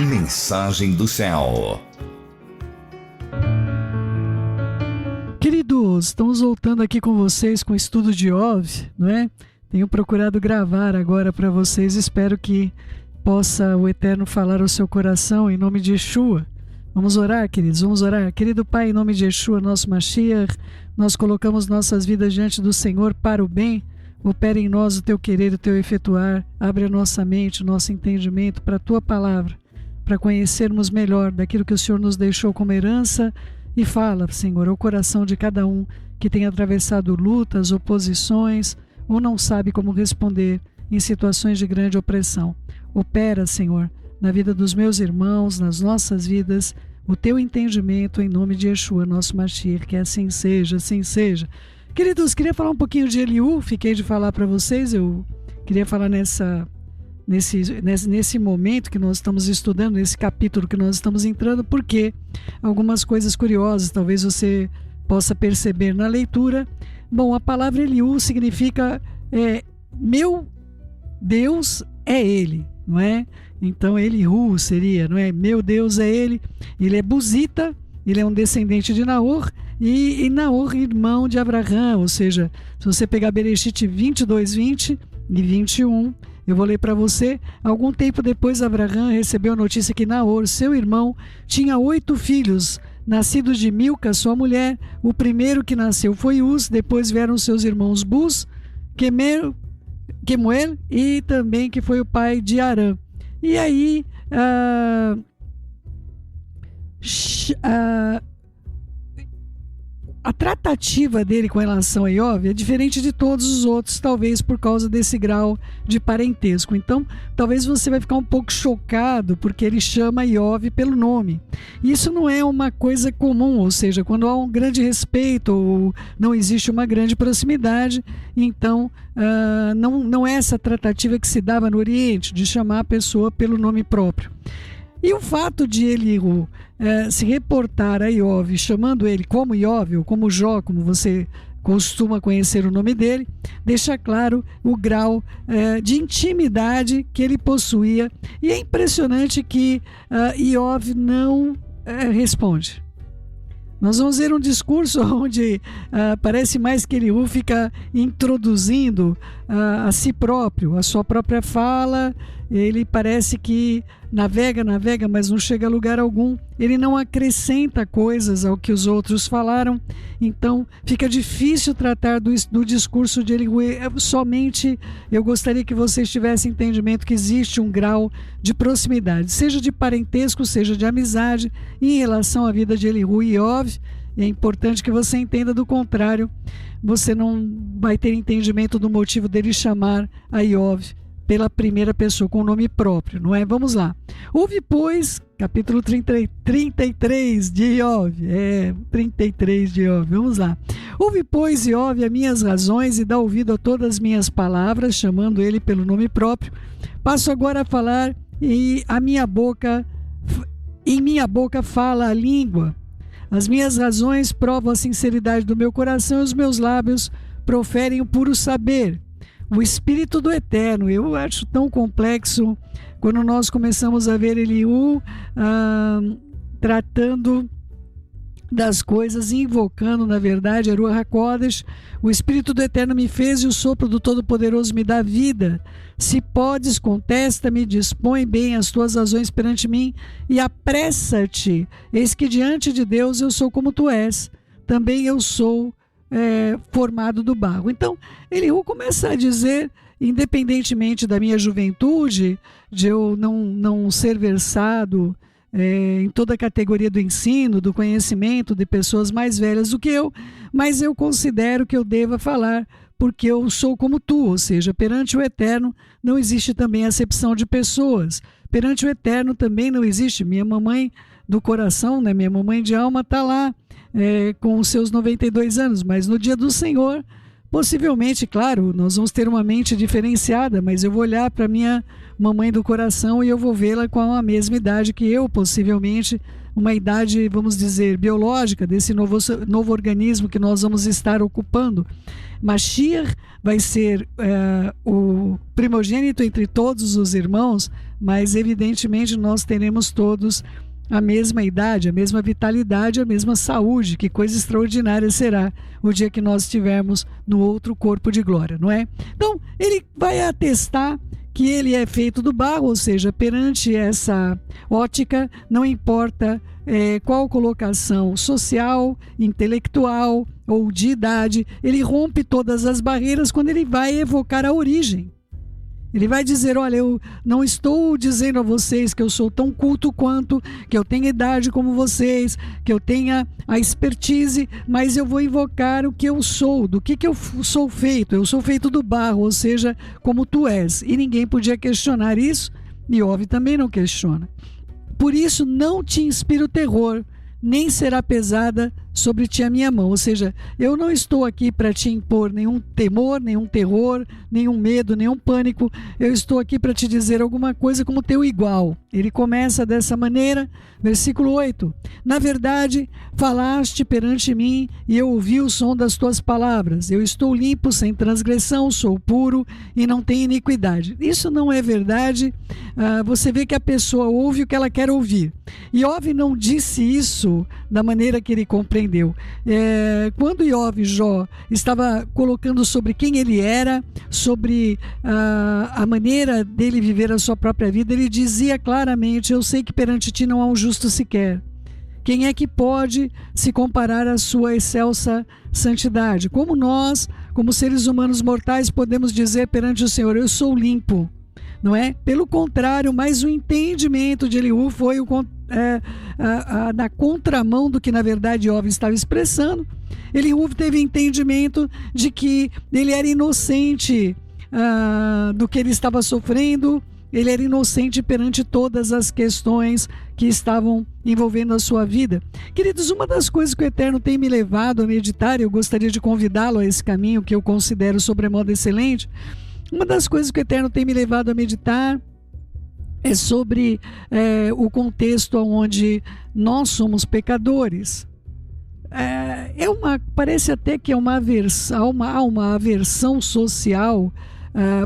Mensagem do céu. Queridos, estamos voltando aqui com vocês com o estudo de Iov, não é? Tenho procurado gravar agora para vocês, espero que possa o Eterno falar ao seu coração em nome de Yeshua. Vamos orar, queridos, vamos orar. Querido Pai, em nome de Yeshua, nosso Mashiach, nós colocamos nossas vidas diante do Senhor para o bem. Opera em nós o teu querer, o teu efetuar. Abre a nossa mente, o nosso entendimento para a tua palavra, para conhecermos melhor daquilo que o Senhor nos deixou como herança. E fala, Senhor, ao coração de cada um que tem atravessado lutas, oposições, ou não sabe como responder em situações de grande opressão. Opera, Senhor, na vida dos meus irmãos, nas nossas vidas, o teu entendimento em nome de Yeshua, nosso Mashiach, que assim seja, assim seja. Queridos, queria falar um pouquinho de Eliú, fiquei de falar para vocês, eu queria falar nesse momento que nós estamos estudando, nesse capítulo que nós estamos entrando, porque algumas coisas curiosas, talvez você possa perceber na leitura. Bom, a palavra Eliú significa meu Deus é Ele, não é? Então Eliú seria, não é? Meu Deus é Ele. Ele é buzita, ele é um descendente de Naor, e Naor, irmão de Abraão, ou seja, se você pegar Bereshit 22, 20 e 21, eu vou ler para você. Algum tempo depois, Abraão recebeu a notícia que Naor, seu irmão, tinha 8 filhos, nascidos de Milca, sua mulher. O primeiro que nasceu foi Uz, depois vieram seus irmãos Buz, Quemuel e também que foi o pai de Arã. E aí, a tratativa dele com relação a Iov é diferente de todos os outros, talvez por causa desse grau de parentesco. Então, talvez você vai ficar um pouco chocado porque ele chama Iov pelo nome. Isso não é uma coisa comum, ou seja, quando há um grande respeito ou não existe uma grande proximidade, então não é essa tratativa que se dava no Oriente, de chamar a pessoa pelo nome próprio. E o fato de Eliú se reportar a Iov, chamando ele como Iov, ou como Jó, como você costuma conhecer o nome dele, deixa claro o grau de intimidade que ele possuía. E é impressionante que Iov não responde. Nós vamos ver um discurso onde parece mais que Eliú fica introduzindo a si próprio, a sua própria fala. Ele parece que navega, mas não chega a lugar algum. Ele não acrescenta coisas ao que os outros falaram. Então fica difícil tratar do discurso de Eliú. Somente eu gostaria que vocês tivessem entendimento que existe um grau de proximidade, seja de parentesco, seja de amizade, em relação à vida de Eliú e Iov. É importante que você entenda, do contrário, você não vai ter entendimento do motivo dele chamar a Iov pela primeira pessoa, com o nome próprio, não é? Vamos lá. Houve, pois, capítulo 33 de Iov. 33 de Iov, vamos lá. Ouve, pois, Iov, as minhas razões e dá ouvido a todas as minhas palavras, chamando ele pelo nome próprio. Passo agora a falar e em minha boca fala a língua. As minhas razões provam a sinceridade do meu coração e os meus lábios proferem o puro saber. O Espírito do Eterno, eu acho tão complexo quando nós começamos a ver Eliú tratando das coisas, invocando, na verdade, a Ruach HaKodesh. O Espírito do Eterno me fez e o sopro do Todo-Poderoso me dá vida. Se podes, contesta-me, dispõe bem as tuas razões perante mim e apressa-te. Eis que diante de Deus eu sou como tu és. Também eu sou formado do barro. Então, Eliú começa a dizer, independentemente da minha juventude, de eu não ser versado em toda a categoria do ensino, do conhecimento de pessoas mais velhas do que eu, mas eu considero que eu deva falar, porque eu sou como tu, ou seja, perante o Eterno não existe também acepção de pessoas. Perante o Eterno também não existe. Minha mamãe do coração, né, minha mamãe de alma está lá, com os seus 92 anos, mas no dia do Senhor, possivelmente, claro, nós vamos ter uma mente diferenciada, mas eu vou olhar para minha mamãe do coração e eu vou vê-la com a mesma idade que eu, possivelmente uma idade, vamos dizer, biológica desse novo organismo que nós vamos estar ocupando. Mashiach vai ser o primogênito entre todos os irmãos, mas evidentemente nós teremos todos a mesma idade, a mesma vitalidade, a mesma saúde. Que coisa extraordinária será o dia que nós estivermos no outro corpo de glória, não é? Então, ele vai atestar que ele é feito do barro, ou seja, perante essa ótica, não importa qual colocação social, intelectual ou de idade, ele rompe todas as barreiras quando ele vai evocar a origem. Ele vai dizer, olha, eu não estou dizendo a vocês que eu sou tão culto quanto, que eu tenho idade como vocês, que eu tenha a expertise, mas eu vou invocar o que eu sou, do que eu sou feito. Eu sou feito do barro, ou seja, como tu és. E ninguém podia questionar isso, e Iov também não questiona. Por isso não te inspiro terror, nem será pesada sobre ti a minha mão. Ou seja, eu não estou aqui para te impor nenhum temor, nenhum terror, nenhum medo, nenhum pânico. Eu estou aqui para te dizer alguma coisa como teu igual. Ele começa dessa maneira, versículo 8. Na verdade, falaste perante mim e eu ouvi o som das tuas palavras. Eu estou limpo, sem transgressão, sou puro e não tenho iniquidade. Isso não é verdade. Você vê que a pessoa ouve o que ela quer ouvir. Iov não disse isso da maneira que ele compreendeu. Quando Iov, Jó, estava colocando sobre quem ele era, sobre a maneira dele viver a sua própria vida, ele dizia claramente, eu sei que perante ti não há um justo sequer. Quem é que pode se comparar à sua excelsa santidade? Como nós, como seres humanos mortais, podemos dizer perante o Senhor, eu sou limpo, não é? Pelo contrário, mas o entendimento de Eliú foi na contramão do que na verdade Iov estava expressando. Eliú teve entendimento de que ele era inocente do que ele estava sofrendo. Ele era inocente perante todas as questões que estavam envolvendo a sua vida. Queridos, uma das coisas que o Eterno tem me levado a meditar, e eu gostaria de convidá-lo a esse caminho que eu considero sobremodo excelente. Uma das coisas que o Eterno tem me levado a meditar é sobre o contexto onde nós somos pecadores. Parece até que há uma aversão social,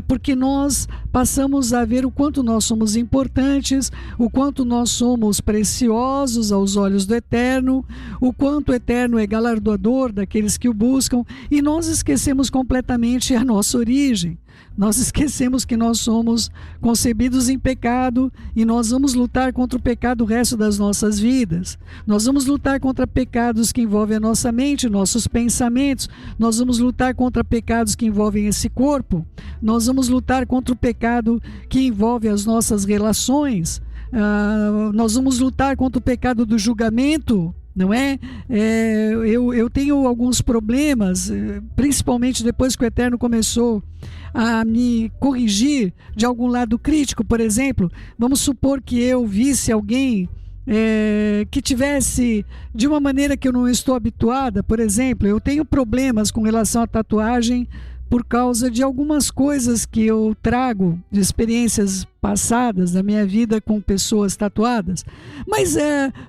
porque nós passamos a ver o quanto nós somos importantes, o quanto nós somos preciosos aos olhos do Eterno, o quanto o Eterno é galardoador daqueles que o buscam, e nós esquecemos completamente a nossa origem. Nós esquecemos que nós somos concebidos em pecado e nós vamos lutar contra o pecado o resto das nossas vidas. Nós vamos lutar contra pecados que envolvem a nossa mente, nossos pensamentos. Nós vamos lutar contra pecados que envolvem esse corpo. Nós vamos lutar contra o pecado que envolve as nossas relações. Nós vamos lutar contra o pecado do julgamento. Não é? Eu tenho alguns problemas, principalmente depois que o Eterno começou a me corrigir de algum lado crítico. Por exemplo, vamos supor que eu visse alguém que tivesse de uma maneira que eu não estou habituada. Por exemplo, eu tenho problemas com relação à tatuagem por causa de algumas coisas que eu trago de experiências passadas da minha vida com pessoas tatuadas. Mas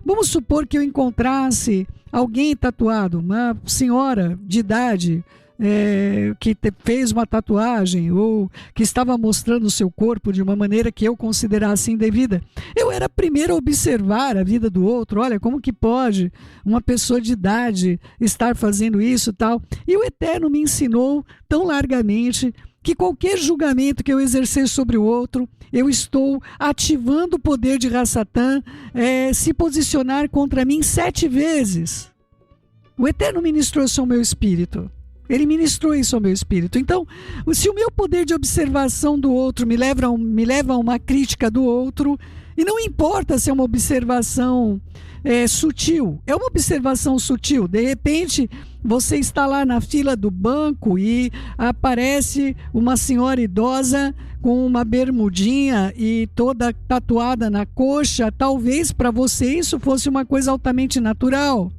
vamos supor que eu encontrasse alguém tatuado, uma senhora de idade que fez uma tatuagem ou que estava mostrando o seu corpo de uma maneira que eu considerasse indevida. Eu era primeiro a observar a vida do outro. Olha, como que pode uma pessoa de idade estar fazendo isso e tal? E o Eterno me ensinou tão largamente que qualquer julgamento que eu exercer sobre o outro, eu estou ativando o poder de Rassatã se posicionar contra mim 7 vezes. O Eterno ministrou isso ao meu espírito. Ele ministrou isso ao meu espírito. Então, se o meu poder de observação do outro me leva a uma crítica do outro, e não importa se é uma observação sutil, é uma observação sutil. De repente, você está lá na fila do banco e aparece uma senhora idosa com uma bermudinha e toda tatuada na coxa. Talvez para você isso fosse uma coisa altamente natural.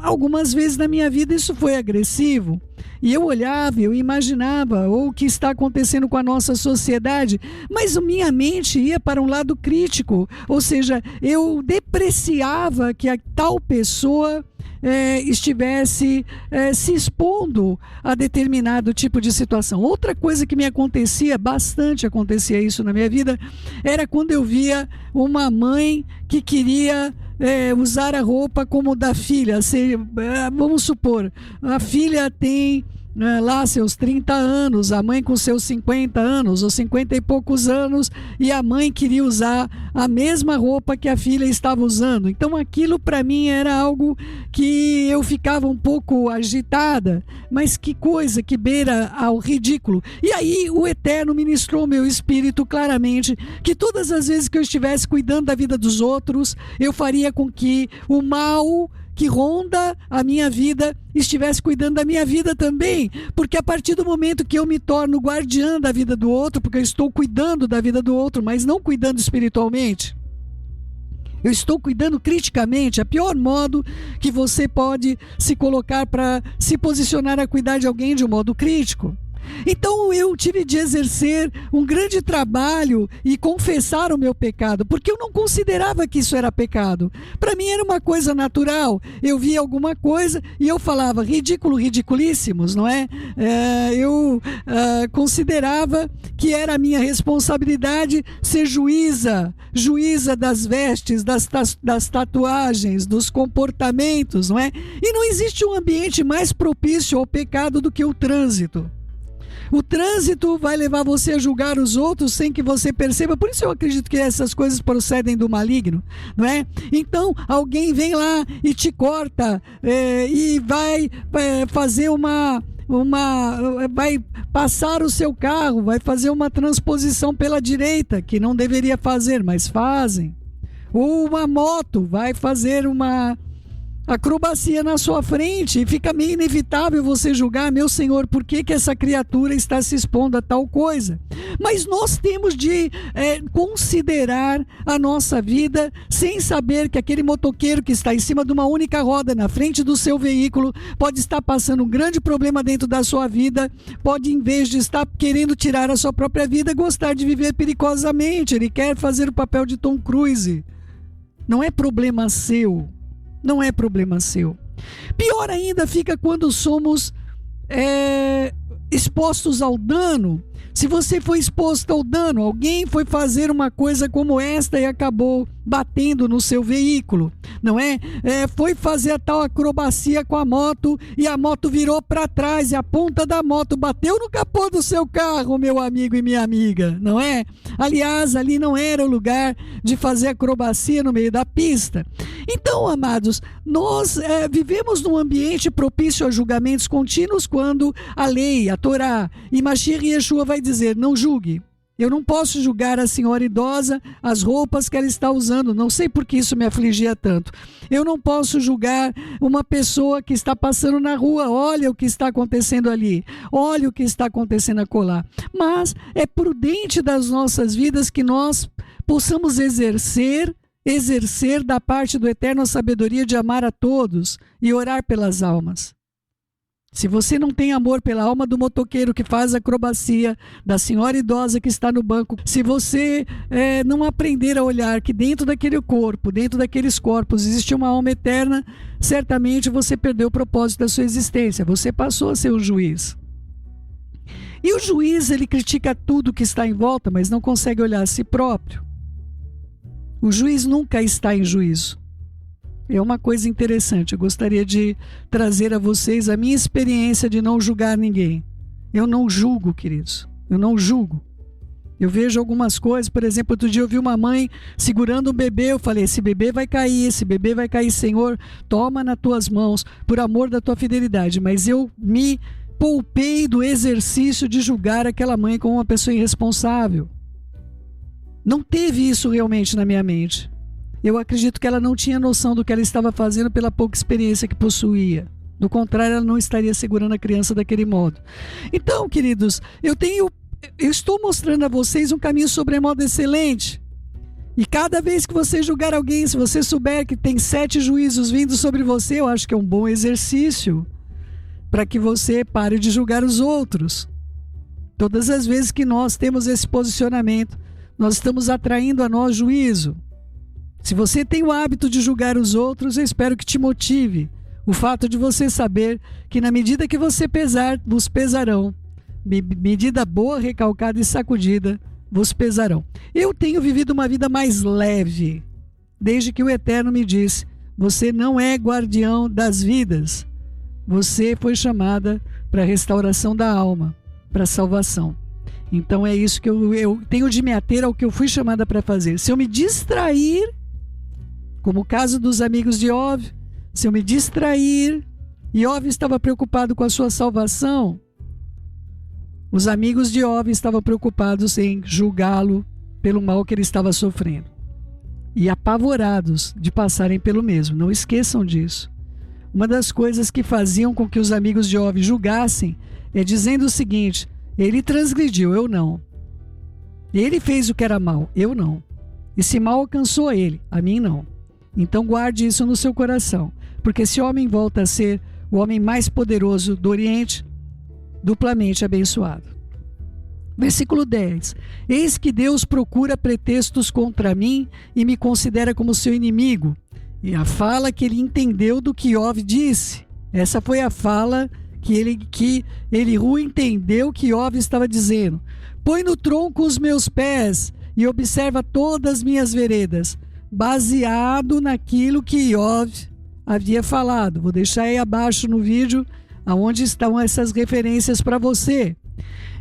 algumas vezes na minha vida isso foi agressivo. E eu olhava, eu imaginava o que está acontecendo com a nossa sociedade, mas minha mente ia para um lado crítico, ou seja, eu depreciava que a tal pessoa estivesse se expondo a determinado tipo de situação. Outra coisa que me acontecia, bastante acontecia isso na minha vida, era quando eu via uma mãe que queria usar a roupa como da filha. Vamos supor, a filha tem lá seus 30 anos, a mãe com seus 50 anos ou 50 e poucos anos, e a mãe queria usar a mesma roupa que a filha estava usando. Então aquilo para mim era algo que eu ficava um pouco agitada, mas que coisa que beira ao ridículo. E aí o Eterno ministrou ao meu espírito claramente que todas as vezes que eu estivesse cuidando da vida dos outros, eu faria com que o mal que ronda a minha vida estivesse cuidando da minha vida também, porque a partir do momento que eu me torno guardiã da vida do outro, porque eu estou cuidando da vida do outro, mas não cuidando espiritualmente, eu estou cuidando criticamente. A pior modo que você pode se colocar para se posicionar a cuidar de alguém de um modo crítico. Então eu tive de exercer um grande trabalho e confessar o meu pecado, porque eu não considerava que isso era pecado. Para mim era uma coisa natural. Eu via alguma coisa e eu falava ridículo, ridiculíssimos, não é? Eu considerava que era a minha responsabilidade ser juíza das vestes, das tatuagens, dos comportamentos, não é? E não existe um ambiente mais propício ao pecado do que o trânsito. O trânsito vai levar você a julgar os outros sem que você perceba. Por isso eu acredito que essas coisas procedem do maligno, não é? Então alguém vem lá e te corta e vai fazer vai passar o seu carro, vai fazer uma transposição pela direita, que não deveria fazer, mas fazem. Ou uma moto vai fazer uma acrobacia na sua frente e fica meio inevitável você julgar, meu Senhor, por que essa criatura está se expondo a tal coisa? Mas nós temos de considerar a nossa vida sem saber que aquele motoqueiro que está em cima de uma única roda na frente do seu veículo pode estar passando um grande problema dentro da sua vida, pode, em vez de estar querendo tirar a sua própria vida, gostar de viver perigosamente. Ele quer fazer o papel de Tom Cruise. Não é problema seu. Não é problema seu. Pior ainda fica quando somos expostos ao dano. Se você foi exposto ao dano, alguém foi fazer uma coisa como esta e acabou batendo no seu veículo, não é? Foi fazer a tal acrobacia com a moto e a moto virou para trás e a ponta da moto bateu no capô do seu carro, meu amigo e minha amiga, não é? Aliás, ali não era o lugar de fazer acrobacia no meio da pista. Então, amados, nós vivemos num ambiente propício a julgamentos contínuos quando a lei, a Torá e Mashiach Yeshua vai dizer, não julgue. Eu não posso julgar a senhora idosa, as roupas que ela está usando. Não sei por que isso me afligia tanto. Eu não posso julgar uma pessoa que está passando na rua. Olha o que está acontecendo ali. Olha o que está acontecendo acolá. Mas é prudente das nossas vidas que nós possamos exercer da parte do Eterno a sabedoria de amar a todos e orar pelas almas. Se você não tem amor pela alma do motoqueiro que faz acrobacia, da senhora idosa que está no banco, se você não aprender a olhar que dentro daquele corpo, dentro daqueles corpos, existe uma alma eterna, certamente você perdeu o propósito da sua existência. Você passou a ser um juiz. E o juiz, ele critica tudo que está em volta, mas não consegue olhar a si próprio. O juiz nunca está em juízo. É uma coisa interessante, eu gostaria de trazer a vocês a minha experiência de não julgar ninguém. Eu não julgo, queridos, eu não julgo. Eu vejo algumas coisas, por exemplo, outro dia eu vi uma mãe segurando um bebê, eu falei, esse bebê vai cair, Senhor, toma nas tuas mãos, por amor da tua fidelidade. Mas eu me poupei do exercício de julgar aquela mãe como uma pessoa irresponsável. Não teve isso realmente na minha mente. Eu acredito que ela não tinha noção do que ela estava fazendo pela pouca experiência que possuía. Do contrário, ela não estaria segurando a criança daquele modo. Então, queridos, eu estou mostrando a vocês um caminho sobremodo excelente. E cada vez que você julgar alguém, se você souber que tem 7 juízos vindo sobre você, eu acho que é um bom exercício para que você pare de julgar os outros. Todas as vezes que nós temos esse posicionamento, nós estamos atraindo a nós juízo. Se você tem o hábito de julgar os outros, eu espero que te motive o fato de você saber que na medida que você pesar, vos pesarão. Medida boa, recalcada e sacudida, vos pesarão. Eu tenho vivido uma vida mais leve, desde que o Eterno me disse: você não é guardião das vidas. Você foi chamada para a restauração da alma, para a salvação. Então é isso que eu tenho de me ater ao que eu fui chamada para fazer. Se eu me distrair, como o caso dos amigos de Iov, se eu me distrair, Iov estava preocupado com a sua salvação, os amigos de Iov estavam preocupados em julgá-lo pelo mal que ele estava sofrendo e apavorados de passarem pelo mesmo. Não esqueçam disso. Uma das coisas que faziam com que os amigos de Iov julgassem é dizendo o seguinte: ele transgrediu, eu não. Ele fez o que era mal, eu não. Esse mal alcançou ele, a mim não. Então guarde isso no seu coração, porque esse homem volta a ser o homem mais poderoso do Oriente, duplamente abençoado. Versículo 10. Eis que Deus procura pretextos contra mim e me considera como seu inimigo. E a fala que ele entendeu do que Iov disse. Essa foi a fala que Elihu entendeu que Iov estava dizendo. Põe no tronco os meus pés e observa todas as minhas veredas, baseado naquilo que Iov havia falado. Vou deixar aí abaixo no vídeo aonde estão essas referências para você.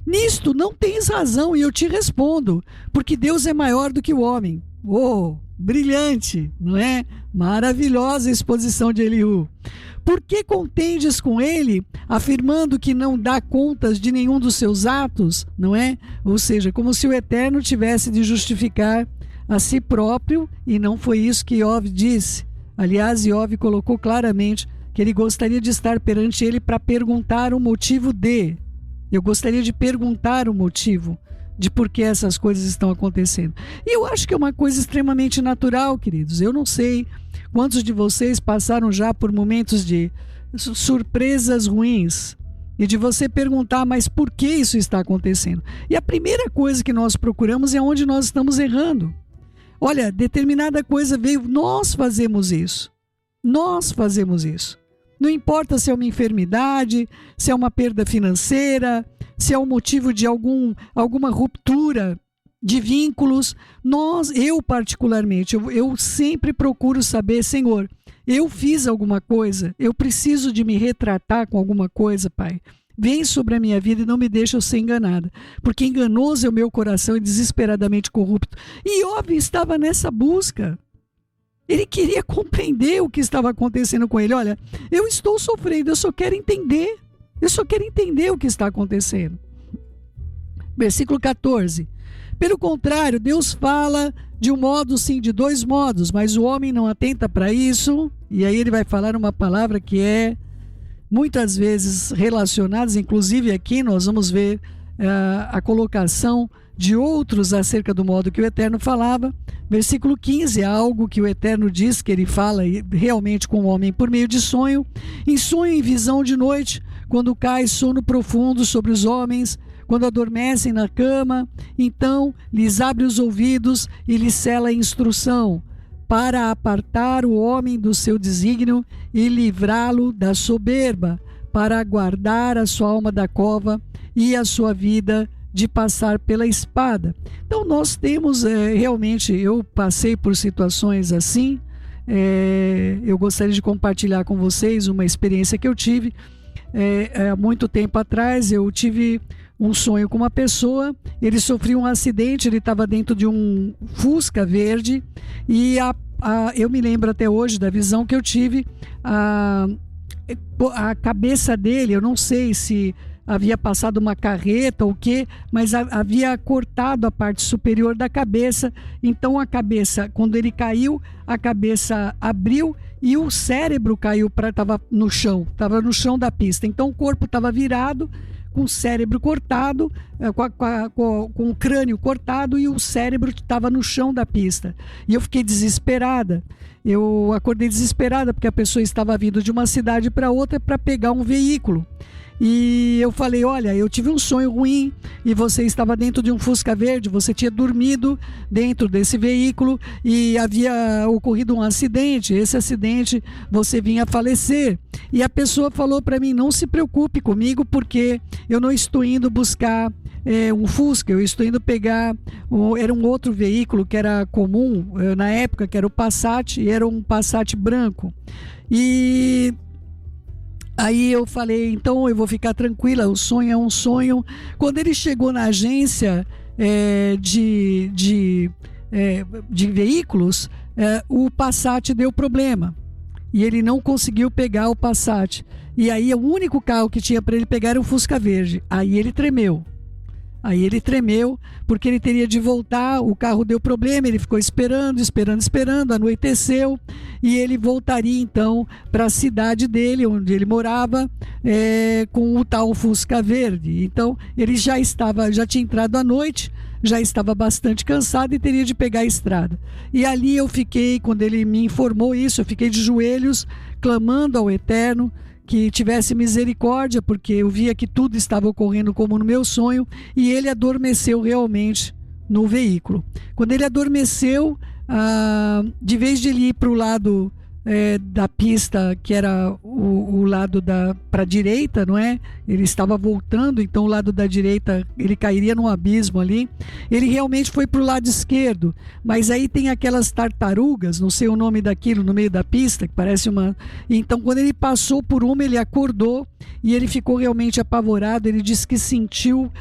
Nisto não tens razão, e eu te respondo, porque Deus é maior do que o homem. Oh, brilhante, não é? Maravilhosa a exposição de Elihu. Por que contendes com ele, afirmando que não dá contas de nenhum dos seus atos, não é? Ou seja, como se o Eterno tivesse de justificar a si próprio, e não foi isso que Iov disse. Aliás, Iov colocou claramente que ele gostaria de estar perante ele para perguntar o motivo de. Eu gostaria de perguntar o motivo de por que essas coisas estão acontecendo. E eu acho que é uma coisa extremamente natural, queridos. Eu não sei quantos de vocês passaram já por momentos de surpresas ruins e de você perguntar, mas por que isso está acontecendo? E a primeira coisa que nós procuramos é onde nós estamos errando. Olha, determinada coisa veio, nós fazemos isso. Nós fazemos isso. Não importa se é uma enfermidade, se é uma perda financeira, se é um motivo de alguma ruptura de vínculos. Eu particularmente, eu sempre procuro saber, Senhor, eu fiz alguma coisa, eu preciso de me retratar com alguma coisa, Pai. Vem sobre a minha vida e não me deixa eu ser enganada, porque enganoso é o meu coração e desesperadamente corrupto. E Iov estava nessa busca. Ele queria compreender o que estava acontecendo com ele. Olha, eu estou sofrendo, eu só quero entender. Eu só quero entender o que está acontecendo. Versículo 14. Pelo contrário, Deus fala de um modo, sim, de dois modos, mas o homem não atenta para isso. E aí ele vai falar uma palavra que é muitas vezes relacionada, inclusive aqui nós vamos ver a colocação de outros acerca do modo que o Eterno falava. Versículo 15, é algo que o Eterno diz que ele fala realmente com o homem por meio de sonho. Em sonho e visão de noite, quando cai sono profundo sobre os homens, quando adormecem na cama, então lhes abre os ouvidos e lhes cela a instrução, para apartar o homem do seu desígnio e livrá-lo da soberba, para guardar a sua alma da cova e a sua vida de passar pela espada. Então nós temos realmente, eu passei por situações assim, eu gostaria de compartilhar com vocês uma experiência que eu tive há muito tempo atrás. Eu tive um sonho com uma pessoa, ele sofreu um acidente, ele estava dentro de um Fusca verde e eu me lembro até hoje da visão que eu tive, a cabeça dele, eu não sei se havia passado uma carreta ou o quê, mas havia cortado a parte superior da cabeça. Então a cabeça, quando ele caiu, a cabeça abriu e o cérebro caiu, estava no chão da pista. Então o corpo estava virado com o cérebro cortado, com o crânio cortado, e o cérebro estava no chão da pista. E eu fiquei desesperada. Eu acordei desesperada porque a pessoa estava vindo de uma cidade para outra para pegar um veículo. E eu falei: olha, eu tive um sonho ruim e você estava dentro de um Fusca verde, você tinha dormido dentro desse veículo e havia ocorrido um acidente, esse acidente você vinha a falecer. E a pessoa falou para mim: não se preocupe comigo, porque eu não estou indo buscar um Fusca, eu estou indo pegar era um outro veículo que era comum na época, que era o Passat, e era um Passat branco. E aí eu falei: então eu vou ficar tranquila, o sonho é um sonho. Quando ele chegou na agência de veículos, o Passat deu problema e ele não conseguiu pegar o Passat. E aí o único carro que tinha para ele pegar era um Fusca verde. Aí ele tremeu. Porque ele teria de voltar, o carro deu problema, ele ficou esperando, anoiteceu, e ele voltaria então para a cidade dele, onde ele morava, com o tal Fusca verde. Então ele já tinha entrado à noite, já estava bastante cansado e teria de pegar a estrada. E ali eu fiquei, quando ele me informou isso, eu fiquei de joelhos, clamando ao Eterno que tivesse misericórdia, porque eu via que tudo estava ocorrendo como no meu sonho, e ele adormeceu realmente no veículo. Quando ele adormeceu, de vez de ele ir para o lado da pista, que era o lado para a direita, não é? Ele estava voltando, então o lado da direita ele cairia num abismo ali. Ele realmente foi para o lado esquerdo, mas aí tem aquelas tartarugas, não sei o nome daquilo, no meio da pista, que parece uma... Então quando ele passou por uma, ele acordou e ele ficou realmente apavorado. Ele disse que sentiu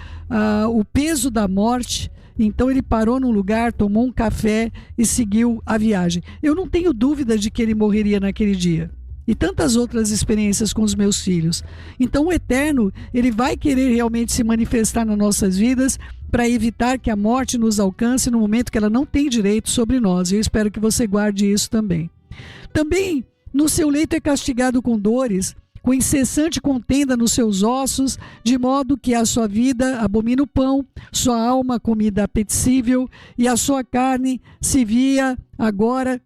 o peso da morte. Então ele parou num lugar, tomou um café e seguiu a viagem. Eu não tenho dúvida de que ele morreria naquele dia. E tantas outras experiências com os meus filhos. Então o Eterno, ele vai querer realmente se manifestar nas nossas vidas para evitar que a morte nos alcance no momento que ela não tem direito sobre nós. Eu espero que você guarde isso também. Também no seu leito é castigado com dores, com incessante contenda nos seus ossos, de modo que a sua vida abomina o pão, sua alma comida apetecível, e a sua carne se via agora,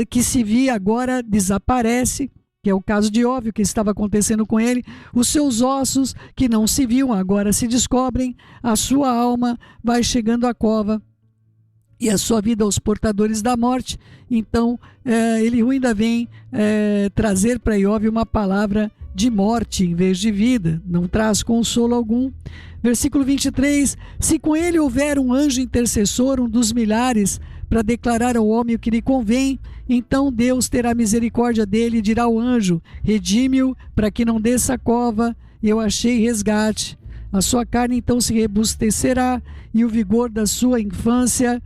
que se via agora desaparece, que é o caso de Iov, que estava acontecendo com ele. Os seus ossos que não se viam agora se descobrem, a sua alma vai chegando à cova e a sua vida aos portadores da morte. Então ele ainda vem trazer para Iov uma palavra de morte em vez de vida, não traz consolo algum. Versículo 23: se com ele houver um anjo intercessor, um dos milhares, para declarar ao homem o que lhe convém, então Deus terá misericórdia dele e dirá ao anjo: redime-o, para que não desça a cova, eu achei resgate. A sua carne então se rebustecerá, e o vigor da sua infância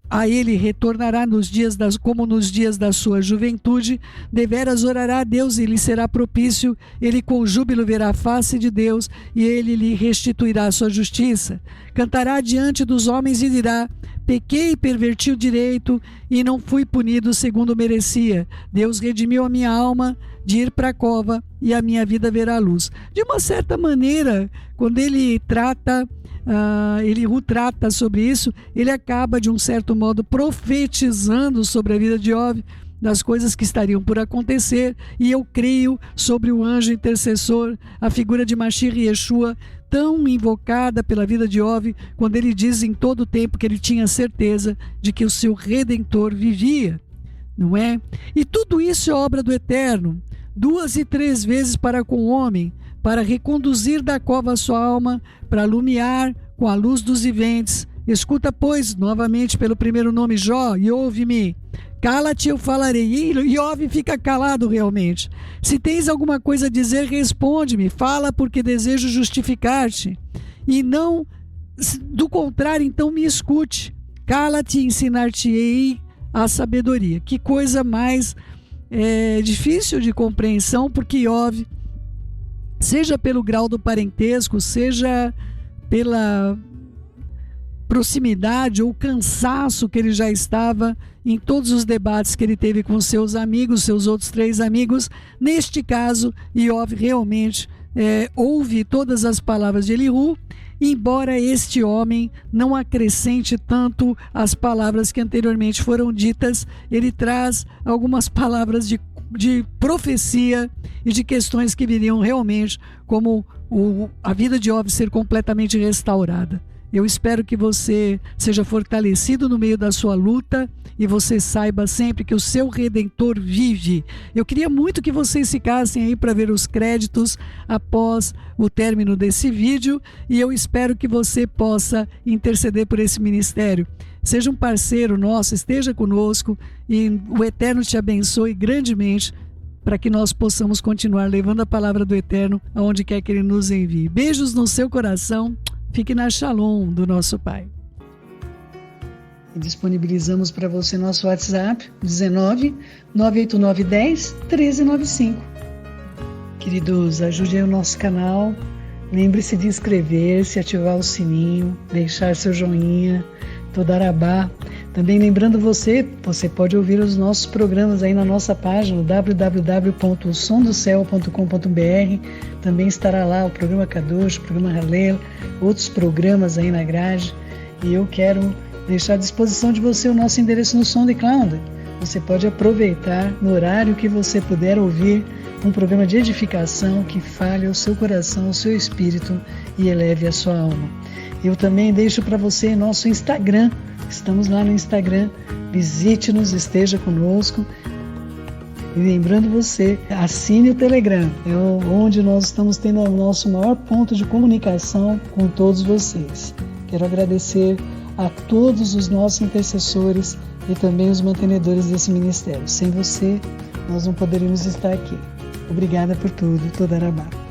a ele retornará como nos dias da sua juventude. Deveras orará a Deus e lhe será propício. Ele com júbilo verá a face de Deus, e ele lhe restituirá a sua justiça. Cantará diante dos homens e dirá: pequei e perverti o direito, e não fui punido segundo merecia. Deus redimiu a minha alma de ir para a cova, e a minha vida verá a luz. De uma certa maneira, quando ele trata sobre isso, ele acaba de um certo modo profetizando sobre a vida de Iov, das coisas que estariam por acontecer. E eu creio sobre o anjo intercessor, a figura de Mashiach e Yeshua, tão invocada pela vida de Iov, quando ele diz em todo o tempo que ele tinha certeza de que o seu Redentor vivia, não é? E tudo isso é obra do Eterno, 2 e 3 vezes para com o homem, para reconduzir da cova a sua alma, para alumiar com a luz dos viventes. Escuta, pois, novamente pelo primeiro nome, Jó, e ouve-me. Cala-te, eu falarei. E Iov fica calado realmente. Se tens alguma coisa a dizer, responde-me. Fala, porque desejo justificar-te. E não, do contrário, então me escute. Cala-te e ensinar-te-ei a sabedoria. Que coisa mais difícil de compreensão, porque Iov, seja pelo grau do parentesco, seja pela proximidade ou cansaço que ele já estava em todos os debates que ele teve com seus amigos, seus outros 3 amigos, neste caso, Iov realmente ouve todas as palavras de Eliú, embora este homem não acrescente tanto as palavras que anteriormente foram ditas, ele traz algumas palavras de profecia e de questões que viriam realmente, como a vida de Iov ser completamente restaurada. Eu espero que você seja fortalecido no meio da sua luta e você saiba sempre que o seu Redentor vive. Eu queria muito que vocês ficassem aí para ver os créditos após o término desse vídeo, e eu espero que você possa interceder por esse ministério. Seja um parceiro nosso, esteja conosco e o Eterno te abençoe grandemente para que nós possamos continuar levando a palavra do Eterno aonde quer que Ele nos envie. Beijos no seu coração. Fique na Shalom do nosso Pai. E disponibilizamos para você nosso WhatsApp 19 989 10 1395. Queridos, ajude aí o nosso canal. Lembre-se de inscrever-se, ativar o sininho, deixar seu joinha, Todarabá. Também lembrando você pode ouvir os nossos programas aí na nossa página www.somdocel.com.br. Também estará lá o programa Kadosh, o programa Halel, outros programas aí na grade. E eu quero deixar à disposição de você o nosso endereço no SoundCloud. Você pode aproveitar no horário que você puder ouvir um programa de edificação que fale ao seu coração, ao seu espírito e eleve a sua alma. Eu também deixo para você nosso Instagram. Estamos lá no Instagram. Visite-nos, esteja conosco. E lembrando você, assine o Telegram. É onde nós estamos tendo o nosso maior ponto de comunicação com todos vocês. Quero agradecer a todos os nossos intercessores e também os mantenedores desse ministério. Sem você, nós não poderíamos estar aqui. Obrigada por tudo. Todarabá.